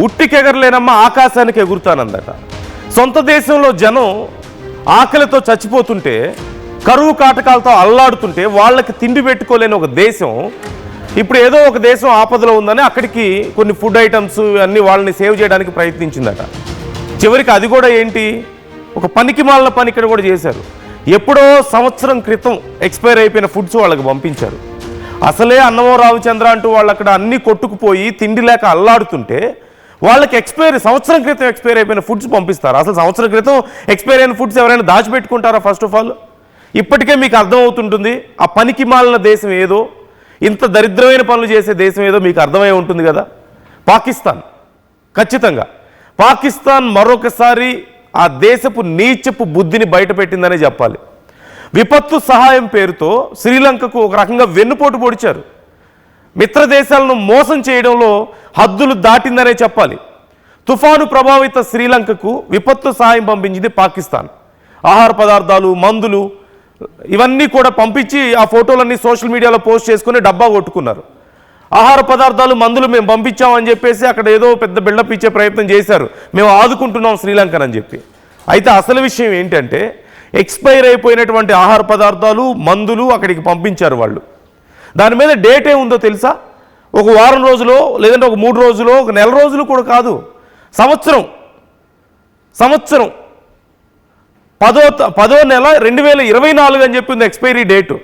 ఉట్టికెగరలేనమ్మ ఆకాశానికి ఎగురుతానందట. సొంత దేశంలో జనం ఆకలితో చచ్చిపోతుంటే, కరువు కాటకాలతో అల్లాడుతుంటే, వాళ్ళకి తిండి పెట్టుకోలేని ఒక దేశం ఇప్పుడు ఏదో ఒక దేశం ఆపదలో ఉందని అక్కడికి కొన్ని ఫుడ్ ఐటమ్స్ అన్నీ వాళ్ళని సేవ్ చేయడానికి ప్రయత్నించిందట. చివరికి అది కూడా ఏంటి, ఒక పనికి మాలిన పని ఇక్కడ కూడా చేశారు. ఎప్పుడో సంవత్సరం క్రితం ఎక్స్పైర్ అయిపోయిన ఫుడ్స్ వాళ్ళకి పంపించారు. అసలే అన్నమో రామచంద్ర అంటూ వాళ్ళు అక్కడ అన్నీ కొట్టుకుపోయి తిండి లేక అల్లాడుతుంటే వాళ్ళకి సంవత్సరం క్రితం ఎక్స్పైర్ అయిపోయిన ఫుడ్స్ పంపిస్తారు. అసలు సంవత్సరం క్రితం ఎక్స్పైర్ అయిన ఫుడ్స్ ఎవరైనా దాచిపెట్టుకుంటారా? ఫస్ట్ ఆఫ్ ఆల్ ఇప్పటికే మీకు అర్థమవుతుంటుంది ఆ పనికి మాలిన దేశం ఏదో, ఇంత దరిద్రమైన పనులు చేసే దేశం ఏదో మీకు అర్థమై ఉంటుంది కదా. పాకిస్తాన్, ఖచ్చితంగా పాకిస్తాన్ మరొకసారి ఆ దేశపు నీచపు బుద్ధిని బయటపెట్టిందనే చెప్పాలి. విపత్తు సహాయం పేరుతో శ్రీలంకకు ఒక రకంగా వెన్నుపోటు పొడిచారు. మిత్ర దేశాలను మోసం చేయడంలో హద్దులు దాటిందనే చెప్పాలి. తుఫాను ప్రభావిత శ్రీలంకకు విపత్తు సహాయం పంపించింది పాకిస్తాన్. ఆహార పదార్థాలు, మందులు ఇవన్నీ కూడా పంపించి ఆ ఫోటోలన్నీ సోషల్ మీడియాలో పోస్ట్ చేసుకుని డబ్బా కొట్టుకున్నారు. ఆహార పదార్థాలు, మందులు మేము పంపించామని చెప్పేసి అక్కడ ఏదో పెద్ద బిల్డప్ ఇచ్చే ప్రయత్నం చేశారు, మేము ఆదుకుంటున్నాం శ్రీలంకని చెప్పి. అయితే అసలు విషయం ఏంటంటే ఎక్స్పైర్ అయిపోయినటువంటి ఆహార పదార్థాలు, మందులు అక్కడికి పంపించారు వాళ్ళు. దాని మీద డేట్ ఏముందో తెలుసా? ఒక వారం రోజులో, లేదంటే ఒక 3 రోజులో, ఒక నెల రోజులు కూడా కాదు, సంవత్సరం 10వ నెల 2024 అని చెప్పింది ఎక్స్పైరీ డేటు.